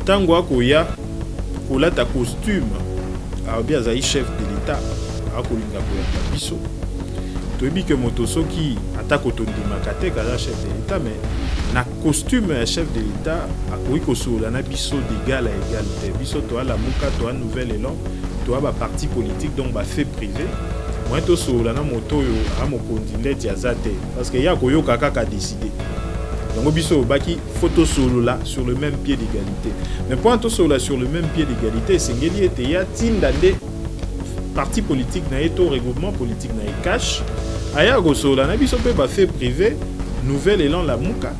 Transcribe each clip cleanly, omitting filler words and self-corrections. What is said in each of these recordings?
tango akoya kolata costume abi azali chef de l'état akolinga koyamba biso toyebi ke moto soki ata kotondimaka te kaza chef de l'état mais na costume ya chef de l'état akoki kosolola na biso d'égal à égal te biso toa lamuka toa nouvel élan toa baparti politique donc bafait privé moi tosolola na moto oyo amokonzi ndeti aza te parce que ya koyoka kaka décider donc biso baki photo solo là sur le même pied d'égalité mais pour to solo sur le même pied d'égalité sengeli ete ya tinda nde parti politique na eto regroupement politique na cash aya go solo na biso pe ba fait privé nouvel élan la muka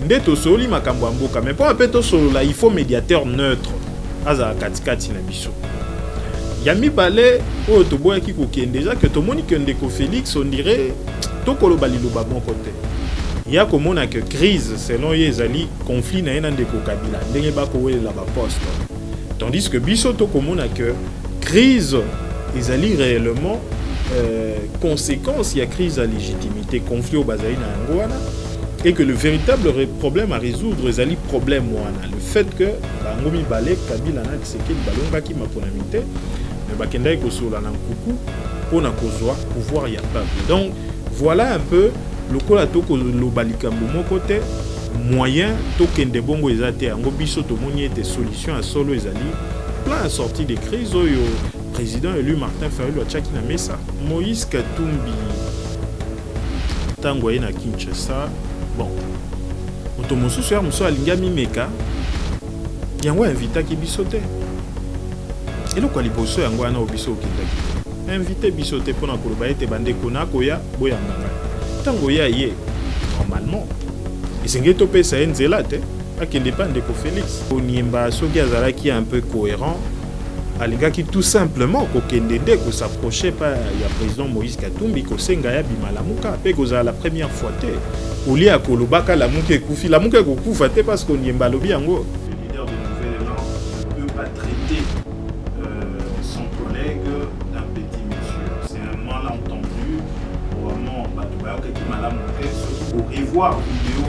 nde to soli makambo mboka mais pour apeto solo là il faut médiateur neutre aza katikati na biso yami balé o to boya ki ko ken déjà que to moni que ndeko Félix on dirait to koloba liloba bon côté il y a comme on a que crise selon Yezali conflit na yena ndeko Kabila ndenge ba ko wela ba poste tandis que biso to comme on a que crise Yezali réellement conséquence il y a crise à légitimité conflit au bazali na ngwana et que le véritable problème à résoudre Yezali problème wana le fait que ba ngomi balé Kabila na tseke balonga ki maponamité mais ba kenda ko sola na kuku pona kozwa pouvoir ya peuple donc voilà un peu le kola toko lo balikambo mon côté moyen tokende bongo ezate yango biso to moni ete solution à solo ezali plan sortie de crise oyo président élu Martin Fayulu a tchaki na mesa Moïse Katumbi tango na Kinshasa bon otomosu sur muso alingami meka yango invita ki biso te elo kwa liboso yango ana obiso okindaki invité biso te pona koloba ete bandeko na koya boyanga tango ya ye normalement esengeli topesa ye nzela te akende pa ndeko Félix oniemba soki azalaki un peu cohérent alingaki tout simplement kokende nde s'approcher pa ya président Moïse Katumbi kosenga ya bimalamuka pe kozala la première fois te oli ya kolobaka lamuka ekufi lamuka ekokufa te parce qu'oniemba lobi yango le leader de Nouvel Élan ne peut pas traiter son collègue d'un petit monsieur c'est un malentendu vraiment qui m'a montré pour revoir vidéo.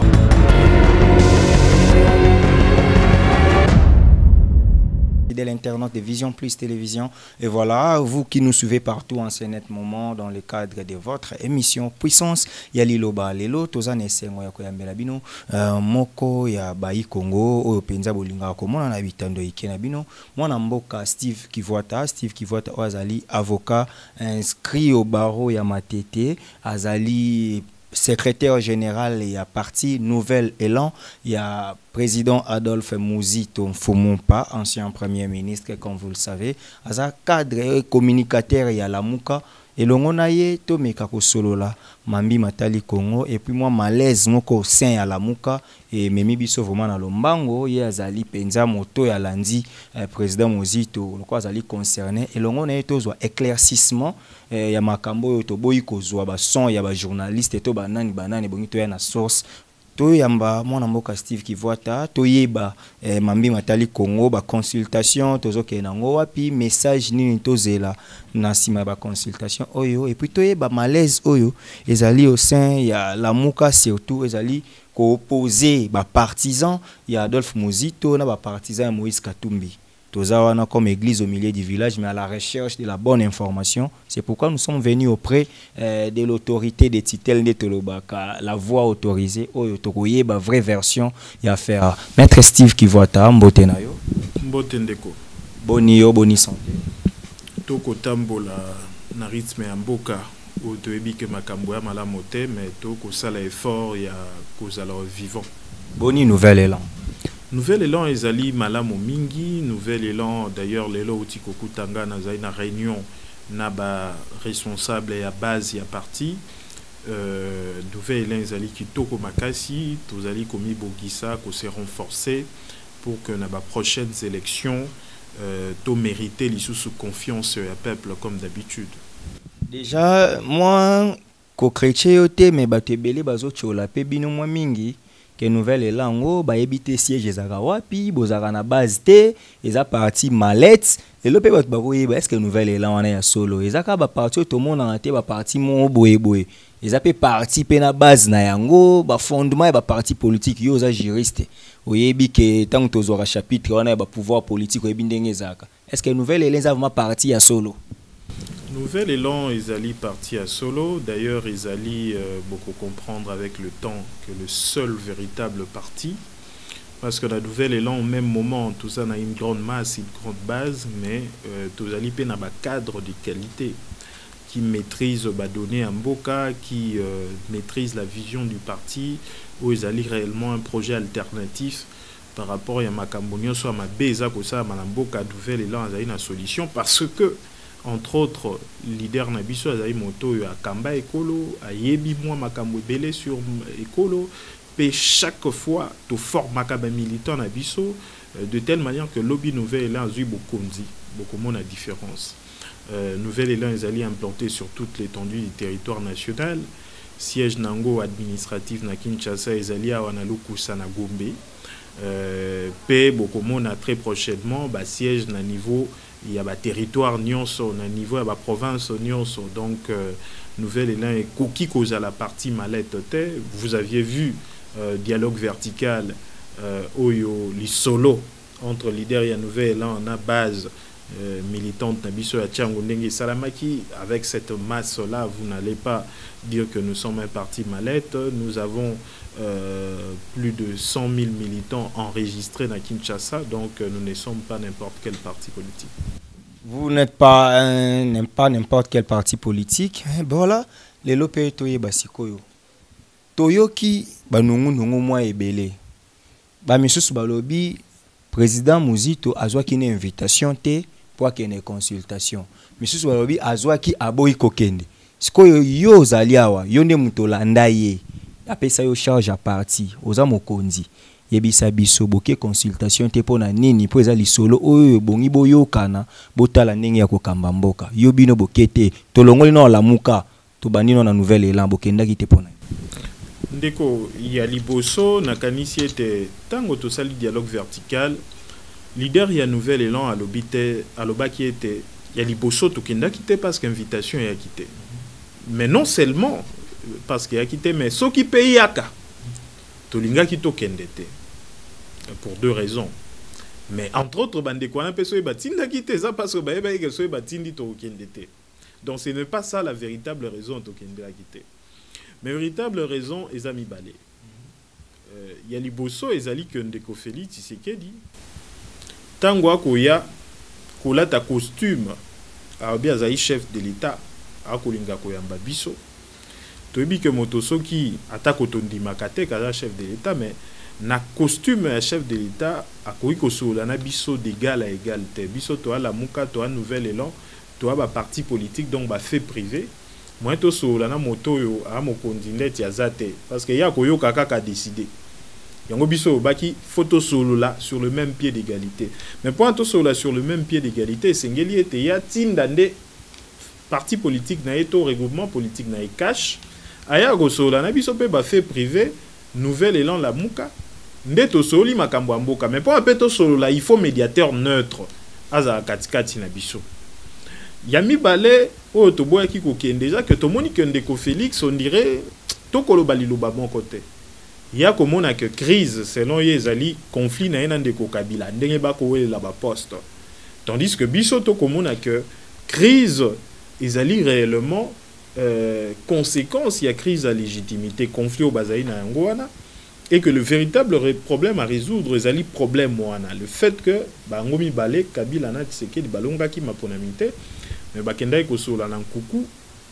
De l'internaute de Vision Plus Télévision. Et voilà, vous qui nous suivez partout en ce net moment dans le cadre de votre émission Puissance, Yali Loba Lelo, Tozane Sengo ya Koyambela Bino, Moko ya Bayi Congo, Oyo Penza Bolinga Komona na bitando Ikena Bino, Mwana Mboka Steve Kivuata Azali, avocat inscrit au barreau ya Matete, Azali secrétaire général, il y a parti Nouvel Élan, il y a président Adolphe Mouzito Mfumumpa, ancien premier ministre, comme vous le savez, il y a cadre communicateur, il y a la Mouka, et l'on a eu tout mes solo là, Mambi Matali Congo, et puis moi malaise moko sein à la Mouka, et Memi Biso vraiment dans l'ombango, il y a Zali Penza Moto, il y a Landi, président Mouzito, le quoi Zali concerné, et l'on a eu tout éclaircissement, il y a Makambo, Toboy Kozwa, son, il y a journaliste, et tout banani, bonito, il y a une source. Toyamba mwana mboka Steve Kivuata toyeba Mambi Matali Congo ba consultation tozoke nango wapi message nini tozela na sima ba consultation oyo et puis toyeba malaise oyo ezali au sein ya la Muka surtout ezali ko opposer ba partisan ya Adolphe Mouzito na ba partisan Moïse Katumbi. Tozawana comme église au milieu du village, mais à la recherche de la bonne information. C'est pourquoi nous sommes venus auprès de l'autorité de Titel de Tolobaka, la voix autorisée, Oyotokoye, la vraie version, il y a faire. Maître Steve Kivuata, Mbotenayo. Mbotendeko. Bonio, boni santé. Toko tambola na rythme ya mboka, ou toyebi ke makambo ya malamote, mais toko sala effort ya kozala vivant. Boni Nouvel Élan. Nouvel Élan ezali malamu mingi, Nouvel Élan d'ailleurs lelo uti kokutanga na zai na réunion na ba responsable ya base ya parti Nouvel Élan ezali kitoko makasi, tozali komi bogisa ko se renforcer pour que na ba prochaines élections to mériter lisusu confiance ya peuple comme d'habitude. Déjà moi ko chrétien yote me batebele bazo chola pe bino mwa mingi que Nouvel Élan ba ebité siège ezaka wapi bozaka na base te eza parti mallette et le pe ba boyeba est-ce que Nouvel Élan wana ya solo ezaka ba parti to mona na te ba parti mo boyeboye eza pe parti pe na base na yango ba fondement ba parti politique yo za juriste oyebi ke tant tozora chapitre wana ba pouvoir politique oyebi ndenge ezaka. Est-ce que nouvelle élan vraiment parti à solo? Nouvel élan Ezali parti à solo. D'ailleurs, Ezali beaucoup comprendre avec le temps que le seul véritable parti, parce que la nouvelle élan au même moment, tout ça a une grande masse, une grande base, mais tout ça n'a pas cadre de qualité qui maîtrise les données en Boka, qui maîtrise la vision du parti, où Ezali réellement un projet alternatif par rapport à Makambonio, soit ma beza ko ça Malamboka nouvelle élan Ezali une solution parce que entre autres leader Nabiso Azali moto ya Kamba Ekolo ayebi moi makambo belé sur Ekolo et chaque fois to forme makaba militant Nabiso de telle manière que lobby nouvelle élan azui beaucoup la différence. Nouvelle élan Azali implanté sur toute l'étendue du territoire national, siège nango administratif na Kinshasa Ezali à Wanalukusa na Gombe. Pe beaucoup très prochainement siège na niveau il y a un territoire nyonso na niveau ya province nyonso. Donc nouvelle élan et koki cause à la partie mallette. Vous aviez vu dialogue vertical oyo li solo entre leader et nouvelle élan na base militante Nabiso ya Tchango Ndenge Salamaki. Avec cette masse là vous n'allez pas dire que nous sommes un parti mallette. Nous avons plus de 100 000 militants enregistrés dans Kinshasa, donc nous ne sommes pas n'importe quel parti politique. Vous n'êtes pas n'importe quel parti politique. Voilà, les lopé toye basikoyo. Toyoki banungu nungu mwa ebele. Ba misusu balobi président Muzito azwa ki une invitation te pour qu'il y ait une consultation. Misusu balobi azwa ki aboyi kokende. Sikoyo yo zaliawa, yo nde mutola ndaye. Apesa yo charge à parti oza mokonzi yebisa biso boke consultation te pona nini po eza lisolo oyo bongi boyokana botala ndenge ya kokamba mboka yo bino bokete tolongoli na lamuka to banino na nouvelle élan bokendaki te pona ndeko ya liboso na kanisi ete tango to sali dialogue vertical leader ya nouvelle élan alobaki ete ya liboso to kendaki te parce qu'invitation ya quitté mais non seulement parce qu'il y a quitté mais ceux qui payent yaka tolinga qui tokendete pour deux raisons, mais entre autres bande quoi un peu so batinda quitté ça parce que ba que so batindi tokendete. Donc ce n'est pas ça la véritable raison tokendela quitté, mais véritable raison ezami balé ya liboso ezali que ndeko Félix Tshisekedi tango akoya kolata costume abi azali chef de l'état akolinga koyamba biso. Tobi que motosoki attaque otondimaka te kaza chef de l'état, mais na costume ya chef de l'état akoki kosola na biso d'égal à égal te. Biso to la muka to nouvelle élan to ba parti politique donc ba fait privé. Moi to sola na moto yo a mokonzi ndeti ya zate parce que ya koyoka kaka décider. Yango biso baki photo solo là sur le même pied d'égalité. Mais pour to solo sur le même pied d'égalité, sengeli ete ya tindande parti politique na eto regroupement politique na e cash. Aya gosola na biso pe ba fait privé nouvelle élan la muka ndeto soli makambo mboka mais pour apeto solo là il faut médiateur neutre aza katikati na biso yami balé o to boya ki ko déjà que to moni que ndeko Félix on dirait to koloba liloba bon côté ya ko mona que crise selon yezali conflit na ena ndeko Kabila ndenge ba ko wela ba poste tandis que biso to ko mona que crise ezali réellement conséquence, il y a crise à légitimité, conflit au Bazaï na Angoana, et que le véritable problème à résoudre, c'est le problème moana. Le fait que Bangomi Balé, Kabila na Tshisekedi Balonga qui m'a ponamité, mais Bakenda et Kosola nan Koukou,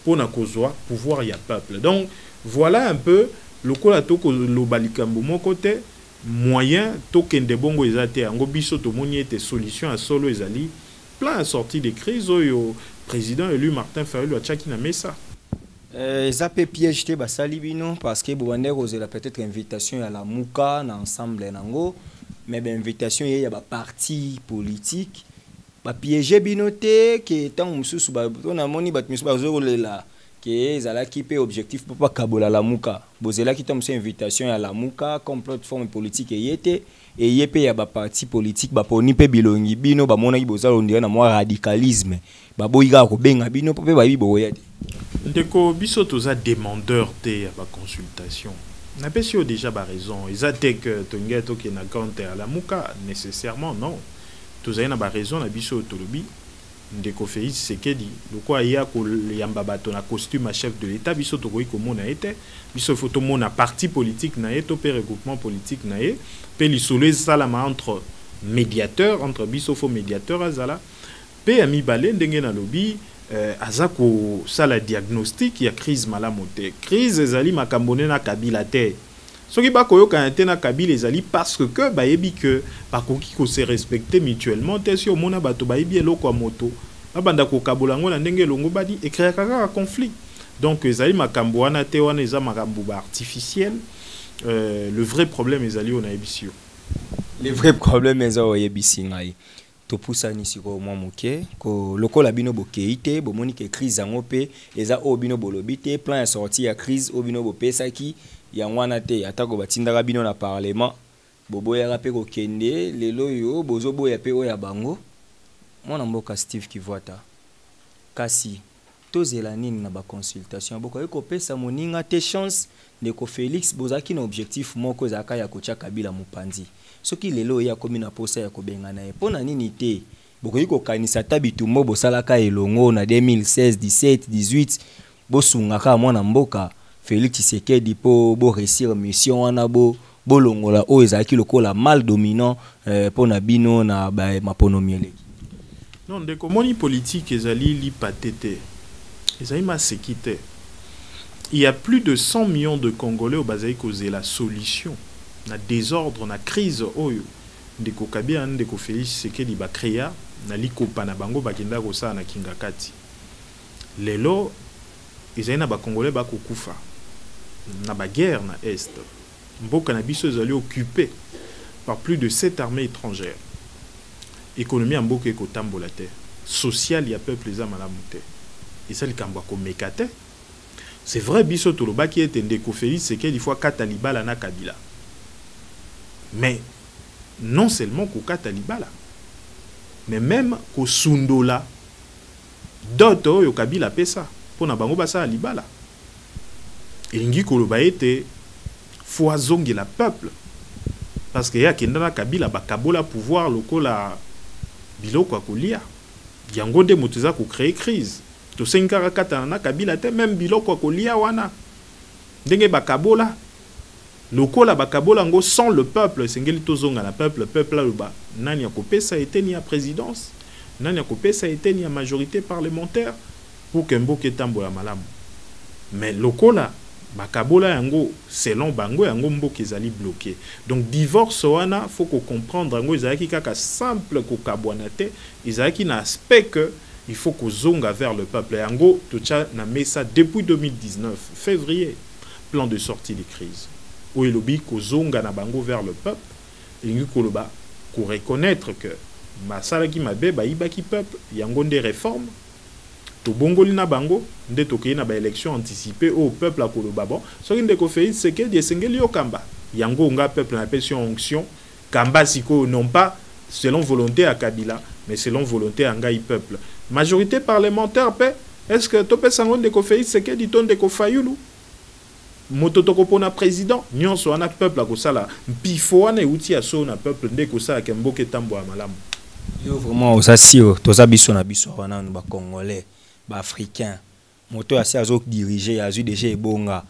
pour na kozwa pouvoir y a peuple. Donc voilà un peu le kolato ko lo balikambo mon côté moyen tokende bongo ezate ango biso to moni était solution à solo ezali plein à sortie des crises au président élu Martin Fayulu a tchaki na mesa. Ça peut piéger basali bino parce que Bouander osera peut-être invitation à la Mouka na ensemble nango mais ben invitation il y a ba parti politique ba piéger bino te que tant mususu ba na moni ba mususu ba zolela que zala ki pe objectif pour pas kabola la Mouka bozela ki tam invitation à la Mouka comme plateforme politique yete et yepé ya ba parti politique ba poni pe bilongi bino ba mona ki bozala on dirait na moi radicalisme ba boyiga ko benga bino pe ba bibo yete. Ndeko biso toza demandeur te ya ba consultation. n'a pas déjà raison. Ils ont dit que Tongeto qui n'a compte à la Mouka, nécessairement, non. Tous avez raison, na biso autolobi. Ndeko Félix Tshisekedi. Le quoi, il y a un costume à chef de l'État, biso tokoyi comme on a été. Biso photo mon a parti politique na été, pe regroupement politique na été. Pe l'isolé salama entre médiateurs, entre biso faux médiateurs azala. Pe ami balé ndenge na lobby. Azako sala diagnostic ya crise malamote. Crise ezali makambone na Kabila te. Soki ba koyoka te na Kabila ezali parce que ba yebi que ba koki ko se respecter mutuellement te si omona bato ba yebi eloko ya moto. Abanda ko kabolango na ndenge longo badi écrire kaka conflit. Donc ezali makambo wana te wana eza makambo ba artificiel. Le vrai problème ezali on a ebisio. Le vrai problème eza o yebisi ngai. Topusani siko mwa moke ko lokola bino bokeite bomoni ke crise yango pe eza o bino bolobite plan ya sortie ya crise o bino bopesaki ya ngwana te atako batindaka bino na parlement boboyaka pe kokende lelo yo bozoboya pe oya bango mwana mboka Steve Kivwata kasi tozela nini na ba consultation boko ekopesa moninga te chance ndeko Félix bozaki na objectif moko ezaka ya kocha Kabila mopanzi soki lelo ya komi na posa ya kobengana e pona nini te bokoyi kokanisa ta bitumbo bosalaka elongo na 2016 17 18 bosungaka mwana mboka Félix Tshisekedi po bo réussir mission wana bolongola o ezaki lokola mal dominant pona bino na maponomi eleki non ndeko moni politique ezali li patete ezali masekite. Il y a plus de 100 millions de Congolais au Bazaï causé la solution. Na désordre, na crise, oyo. Ndeko Kabila, ndeko Félix Tshisekedi ba créa, na likopa na bango bakenda kosa na kingakati. Lelo, ezali na ba Congolais ba kokufa. Na ba guerre na Est. Mboka na biso ezali occupé par plus de 7 armées étrangères. Économie en mboka ekotambola te. Social, il y a peuple eza malamu te. Et ça, le Kambwa komekate. C'est vrai, biso toloba qui est ndeko Félix Tshisekedi fois katalibala na Kabila. Mais non seulement ko katalibala, mais même ko sundola d'autres yo Kabila pesa pour na bango basa libala. Elingi koloba ete foisongi la peuple parce que ya kenda na Kabila bakabola pouvoir lokola biloko akolia. Yango de motuza ko créer crise. To senkara katana na Kabila te même biloko kolia wana ndenge bakabola lokola bakabola ngo sans le peuple sengeli tozonga na peuple la loba nani akopesa ete ni ya présidence nani akopesa ete ni ya majorité parlementaire pour que mboka etambola malamu mais lokola bakabola yango selon bango yango mboka ezali bloqué donc divorce wana faut ko comprendre yango ezalaki kaka simple ko kabwana te ezalaki na aspect que il faut qu'on zonga vers le peuple. Et en gros, tout ça, on a mis ça depuis 2019, février, plan de sortie des crises. Où il oublie qu'on zonga na bango vers le peuple. Et qu'on reconnaître que masala qui m'a bé, iba qui peuple, il y a des réformes. To bongo li na bango, nde to na ba élection anticipée au peuple à Koloba bon. So ki ndeko Félix Tshisekedi esengeli yo kamba. Yango nga peuple na pension onction, kamba siko non pas selon volonté à Kabila, mais selon volonté à Ngai peuple. Majorité parlementaire, est-ce que tu peux savoir que Félix Tshisekedi ton de Fayulu mototoko pona président nyonso wana peuple akosala mpifo wana euti aso na peuple nde kosala ke mboka tambo ya malamu yo vraiment osasio toza biso na biso wana ba congolais ba africain moto asi azo diriger azu déjà ebonga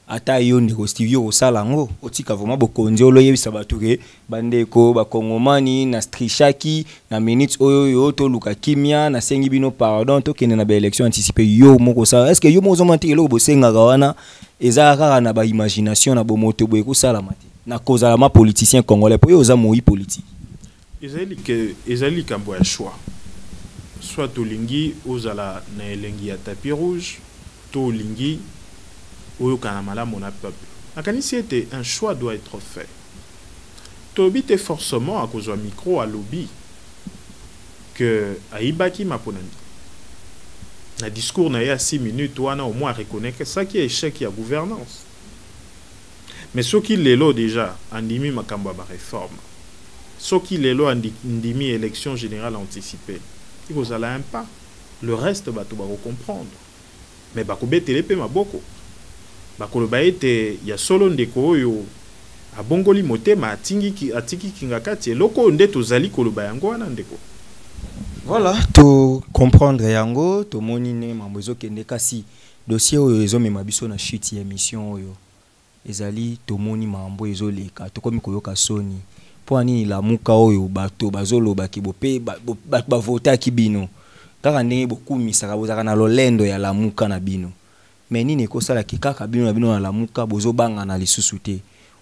ata yo ndeko Stevie osala ngo otika vraiment bokonzi oloyebisa bato ke bandeko bakongomani na strishaki na minutes oyo yo to luka kimia na sengi bino pardon to kende na ba élection anticipée yo moko sa est-ce que yo mozo mantikelo bosenga wana ezaka na ba imagination na bo moto boye kusala mati na kozala ma politicien congolais po yo za moi politique ezali kambo ya choix soit tolingi ozala na elengi ya tapis rouge to lingi oyo kana malamu na peuple nakanisi ete un choix doit être fait tobite forcément à cause du micro à lobby que aibaki maponani na discours na ya 6 minutes wana au moins reconnaître ça qui est échec ya gouvernance mais ce qui lelo déjà andimi makambo ba réforme ce qui lelo andimi élection générale anticipée il vous a un pas le reste ba to ba comprendre mais ba ko betele pe maboko bakoloba ete ya solo ndeko oyo abongoli motema atiki kingakati eloko nde tozali koloba yango wana ndeko. Voilà, to comprendre yango to monine mambo ezokende kasi dossier oyo ezomema biso na chute ya émission oyo ezali to moni mambo ezoleka to komi koyoka soni po ani lamuka oyo bato bazoloba ki bope ba vota ki bino kaka ndenge bokumisaka bozaka na lolendo ya lamuka na bino mais nini ekosala ki kaka bino na bino na lamuka bozobanga na lisusu te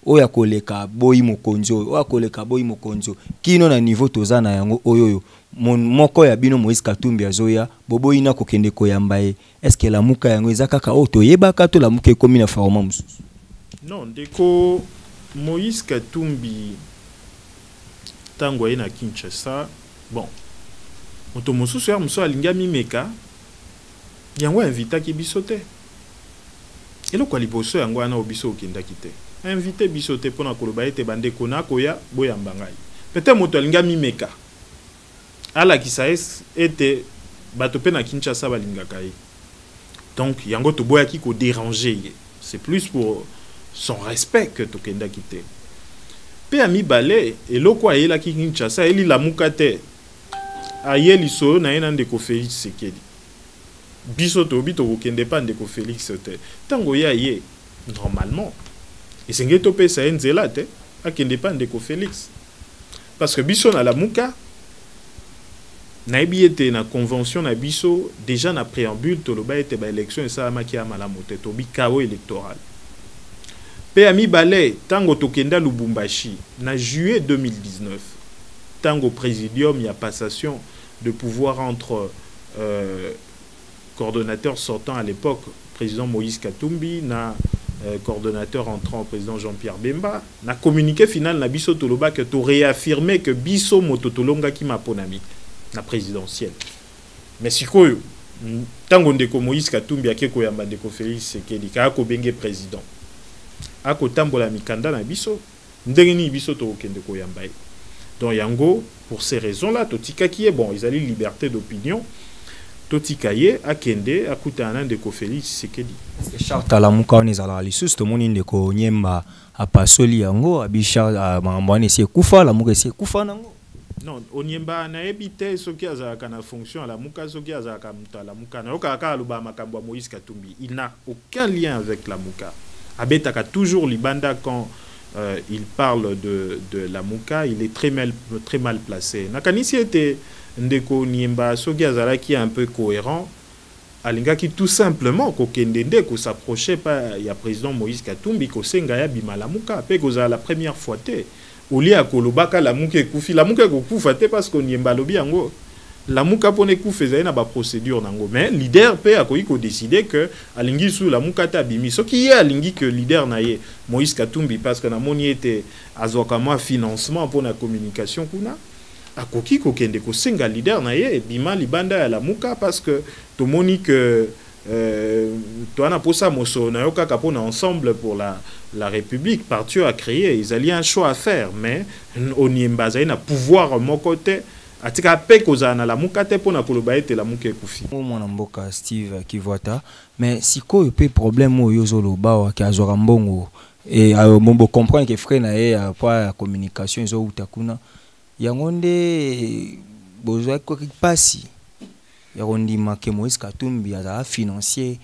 oya koleka boyi mokonzo oya koleka boyi mokonzo kino na niveau tozana yango oyo moko ya bino Moïse Katumbi azoya boboyi na kokende koyamba ye est-ce que lamuka yango eza kaka o toyebaka to lamuka ekomi na forma mususu? Non, ndeko Moïse Katumbi tango ye na Kinshasa bon moto mosusu ya muso alinga mimeka yango invitaki biso te eloko liboso yango wana obiso okendaki te invité biso te mpona koloba ete bandeko nakoya boyamba ngai peut-être moto alinga mimeka alakisa ete bato pe na Kinshasa balingaka ye donc yango toboyaki kodéranger ye c'est plus pour son respect que tokendaki te pe ya mibale eloko ayelaki Kinshasa eli lamuka te aye liso na ye na ndeko Félix Tshisekedi biso tobi tokokende pa ndeko Félix te ntango ye aye normalement esenge topesa ye nzela te akende pa ndeko Félix parce que biso na lamuka nayebi ete na convention na biso déjà na préambule toloba ete ba élection esalamaki ya malamu te tobi chaos électoral pe ya mibale tango tokenda Lubumbashi na juillet 2019 tango présidium ya passation de pouvoir entre coordonnateur sortant à l'époque président Moïse Katumbi na coordonnateur entrant président Jean-Pierre Bemba na communiqué final na biso toloba que to réaffirmer que biso mototolonga ki maponami na présidentielle mais sikoyo tango ndeko Moïse Katumbi akeko yamba ndeko Félix Tshisekedi ka ko benge président ako tambola mikanda na biso ndenge ni biso to okende ko yamba donc yango pour ces raisons là totika qui est bon ils allaient liberté d'opinion totika ye akende akutana ndeko Félix Tshisekedi charte la muka on ezala lisusu to moni ndeko nyemba apasoli yango abisha mambo ese kufa la muka ese kufa nango. Non, Onyemba na ebite soki azalaka na fonction à la muka soki azalaka muta la muka na okaka aluba makambo ya Moïse Katumbi il n'a aucun lien avec la muka abetaka toujours libanda quand il parle de la muka il est très mal placé nakanisi ete ndeko Onyemba soki azalaki un peu cohérent alingaki tout simplement kokende nde ko s'approcher pas ya président Moïse Katumbi ko senga ya bima la muka pe koza la première fois te olia kolobaka la muka ekufi la muka kokufa te parce qu'on Onyemba lobi yango la muka pone kufa ezali na ba procédure nango mais leader pe akoki ko décider que alingi sous la muka ta bimi soki ye alingi que leader na ye Moïse Katumbi parce que na moni était azoka moi financement pour la communication kuna akoki kokende ko senga leader na ye bima libanda ya la muka parce que to moni que toi na posa moso na yoka kapona ensemble pour la République parti a créé ils allaient un choix à faire mais Onyemba zai na pouvoir mon côté atika pe koza na la muka te pona koloba ete la muka ekufi mwana mboka Steve Kivwata mais sikoyo pe problème oyo zoloba wa ki azora mbongo et mombo comprendre que frère na ye pa communication zo utakuna yango nde bozwa ko pasi ya rondima ke Moïse Katumbi azala financier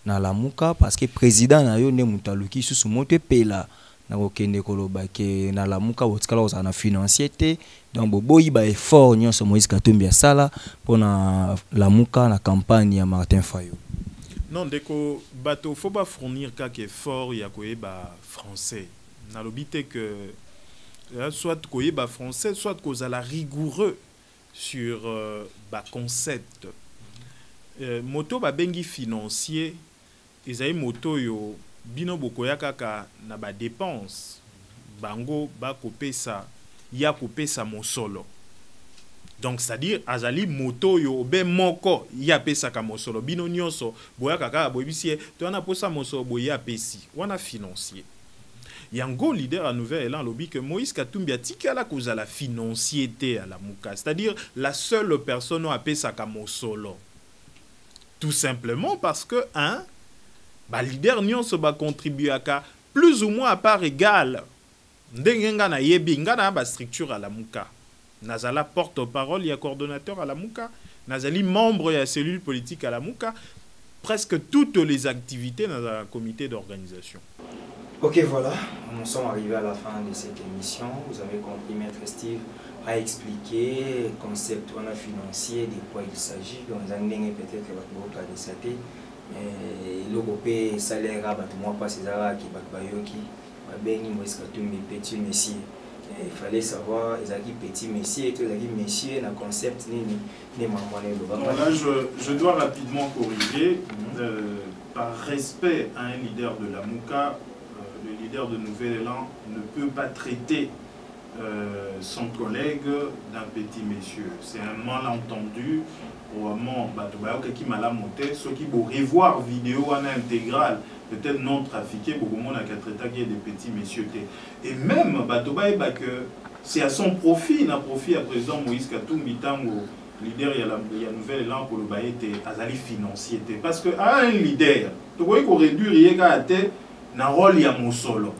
na la muka parce que président na yo nde mutaluki susu moto pela na kokende koloba ke na la muka botikala ozana financier te donc boboyi ba effort nyonso Moïse Katumbi asala pona la muka na campagne ya Martin Fayou. Non deko bato faut pas fournir quelque effort ya koyeba français na lobité que soit koyeba français soit kozala rigoureux sur ba concept moto ba bengi financier ezai moto yo bino bokoya kaka na ba dépense bango ba kopesa ya kopesa mosolo donc c'est-à-dire azali moto yo be moko ya pesa ka mosolo bino nyonso boya kaka boyebisi to na posa mosolo boya pesi wana financier yango leader à nouvel élan lobby que Moïse Katumbi a tikala kozala financier te à la muka c'est-à-dire la seule personne a pesa ka mosolo tout simplement parce que ba leader nyonso ba contribuer aka plus ou moins à part égale. Ndenge nga na yebi nga na ba structure à la muka. Nazala porte-parole ya coordonnateur à la muka, nazali membre ya cellule politique à la muka, presque toutes les activités dans un comité d'organisation. Ok, voilà, nous sommes arrivés à la fin de cette émission. Vous avez compris, Maître Steve a expliqué le concept financier, de quoi il s'agit. Donc, vous avez peut-être votre de le salaire, moi pas ces arabes qui petit messieurs. Il fallait savoir, ils ont dit petit messieurs, ils ont dit messieurs, dans le concept, là, je dois rapidement corriger. Par respect à un leader de la MUCA, le leader de Nouvel Élan ne peut pas traiter son collègue d'un petit monsieur. C'est un malentendu. Vraiment, qui m'a la monté, ceux qui vont revoir vidéo en intégrale, peut-être non trafiqué, beaucoup de monde a traité des petits messieurs. Et même, que c'est à son profit, à profit à président Moïse Katumbi, leader il y a Nouvel Élan pour le bail azali financier. Parce que un leader, tu vois qu'on réduit rien à un rôle ya mon solo.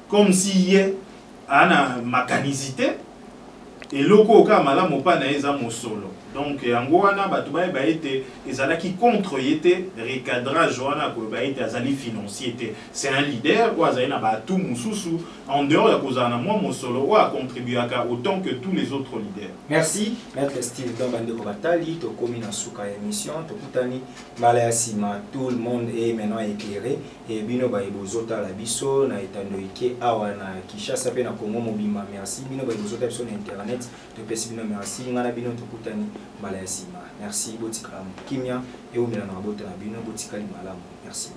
Comme s'il y a une mécanicité, et loko ka malamu pa na eza mon solo. Donc yango wana batu ba été ezalaki contre yete recadrage wana ko ba été azali financier té. C'est un leader ou azali na batu mususu en dehors ya kozana moi mon solo ou a contribué autant que tous les autres leaders. Merci Maître Steve Dombande Kobatali to komi na suka émission to kutani mala ya sima, tout le monde est maintenant éclairé et bino ba ibozota la biso na etando ike awa na Kinshasa pe na Congo mobima. Merci bino ba ibozota sur internet to pesi bino merci ngana bino to kutani mala ya sima. Merci botikalamu kimia et umila na bota na bino botikali malamu. Merci.